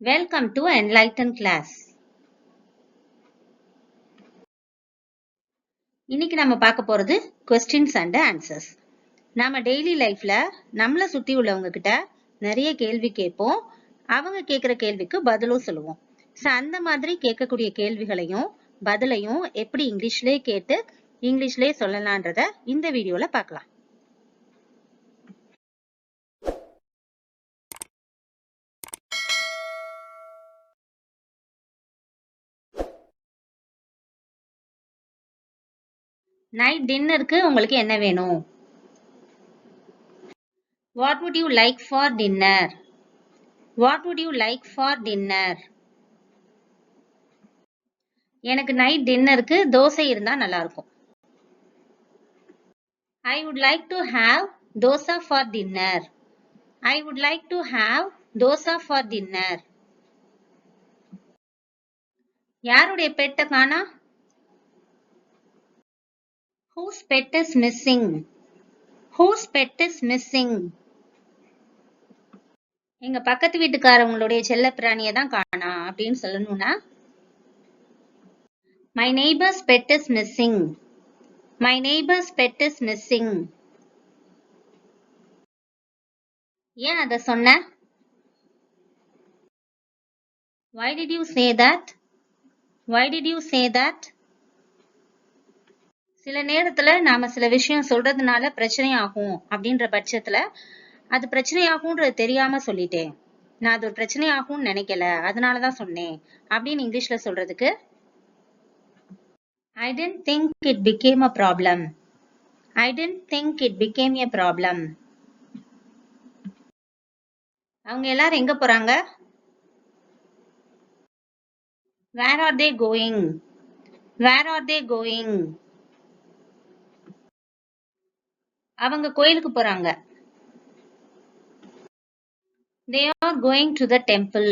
Welcome to Enlighten class. இன்னைக்கு நம்ம பார்க்க போறது questions and answers. நாம டெய்லி லைஃப்ல நம்மள சுத்தி உள்ளவங்க கிட்ட நிறைய கேள்வி கேட்போம். அவங்க கேக்குற கேள்விக்கு பதிலும் சொல்லுவோம். அந்த மாதிரி கேட்கக்கூடிய கேள்விகளையும் பதிலையும் எப்படி இங்கிலீஷ்லயே கேட்டு இங்கிலீஷ்லயே சொல்லலாம்ன்றத இந்த வீடியோல பார்க்கலாம். நைட் டின்னருக்கு உங்களுக்கு என்ன வேணும்? What would you like for dinner? What would you like for dinner? எனக்கு நைட் டின்னருக்கு தோசை இருந்தா நல்லா இருக்கும். I would like to have dosa for dinner. I would like to have dosa for dinner. யாருடைய பெட்ட காணா? Whose pet is missing? Whose pet is missing? எங்க பக்கத்து வீட்டுக்காரவங்களுடைய செல்ல பிராணியை தான் காணா அப்படின்னு சொல்லணும்னா My neighbor's pet is missing. My neighbor's pet is missing. ஏன் அத சொன்ன? Why did you say that? Why did you say that? சில நேரத்துல நாம சில விஷயம் சொல்றதுனால பிரச்சனை ஆகும் அப்படின்ற பட்சத்துல அது பிரச்சனை ஆகும்ன்றது தெரியாம சொல்லிட்டேன். நான் அது ஒரு பிரச்சனை ஆகும்னு நினைக்கல, அதனாலதான் சொன்னேன் அப்படின்னு இங்கிலீஷ்ல சொல்றதுக்கு I didn't think it became a problem. I didn't think it became a problem. அவங்க எல்லாரும் எங்க போறாங்க? Where are they going? Where are they going? அவங்க கோயிலுக்கு போறாங்க. They are going to the temple.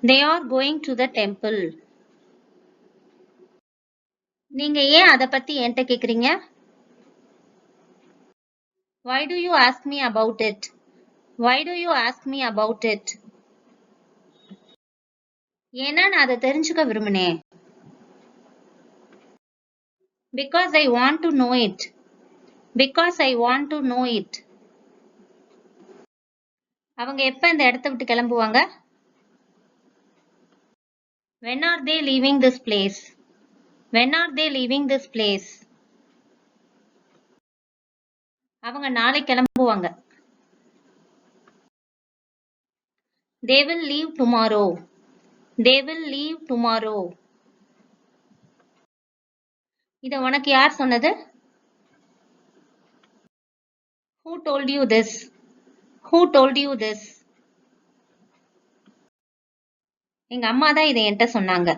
They are going to the temple. நீங்க ஏன் அத பத்தி என்கிட்ட கேக்குறீங்க? Why do you ask me about it? Why do you ask me about it? ஏன்னா நான் அதை தெரிஞ்சுக்க விரும்பினேன். Because I want to know it. Because I want to know it. அவங்க எப்ப இந்த இடத்தை விட்டு கிளம்புவாங்க? When are they leaving this place? When are they leaving this place? அவங்க நாளை கிளம்புவாங்க. They will leave tomorrow. They will leave tomorrow. இத உனக்கு யார் சொன்னது? Who told you this? Who told you this? எங்க அம்மா தான் இதை என்கிட்ட சொன்னாங்க.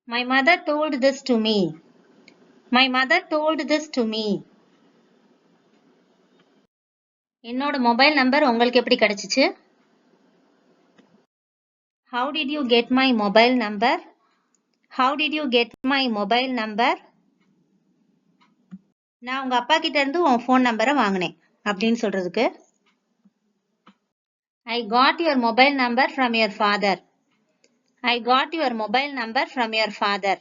My mother told this to me. My mother told this to me. என்னோட மொபைல் நம்பர் உங்களுக்கு எப்படி கிடைச்சிச்சு? How did you get my mobile number? How did you get my mobile number? நான் உங்க அப்பா கிட்ட இருந்து உன் ஃபோன் நம்பரை வாங்கினேன் அப்படின்னு சொல்றதுக்கு I got your mobile number from your father. I got your mobile number from your father.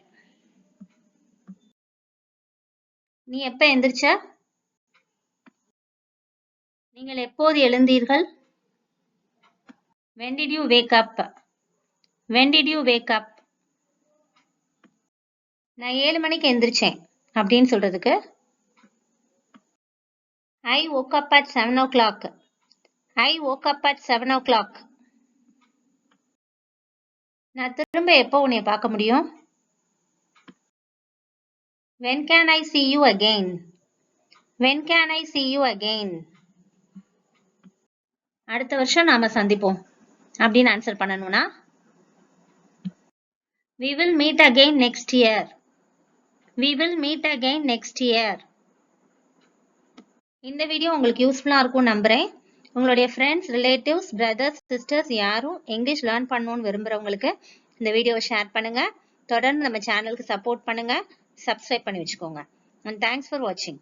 நீ எப்ப எந்திரிச்ச? நீங்கள் எப்போது எழுந்தீர்கள்? When did you wake up? When did you wake up? நான் 7 மணிக்கு எந்திரிச்சேன் அப்படின்னு சொல்றதுக்கு I woke up at 7 o'clock. I woke up at 7 o'clock. நான் திரும்ப எப்போ உன்னை பார்க்க முடியும்? When can I see you again? When can I see you again? அடுத்த வருஷம் நாம சந்திப்போம் அப்படின்னு ஆன்சர் பண்ணணும்னா We will meet again next year. We will meet again next year. இந்த வீடியோ உங்களுக்கு யூஸ்ஃபுல்லா இருக்கும் நம்புறேன். உங்களுடைய ஃப்ரெண்ட்ஸ், ரிலேட்டிவ்ஸ், பிரதர்ஸ், சிஸ்டர்ஸ் யாரும் இங்கிலீஷ் லேர்ன் பண்ணணும்னு விரும்புறவங்களுக்கு இந்த வீடியோவை ஷேர் பண்ணுங்க. தொடர்ந்து நம்ம சேனலுக்கு சப்போர்ட் பண்ணுங்க. சப்ஸ்கிரைப் பண்ணி வச்சுக்கோங்க. And thanks for watching.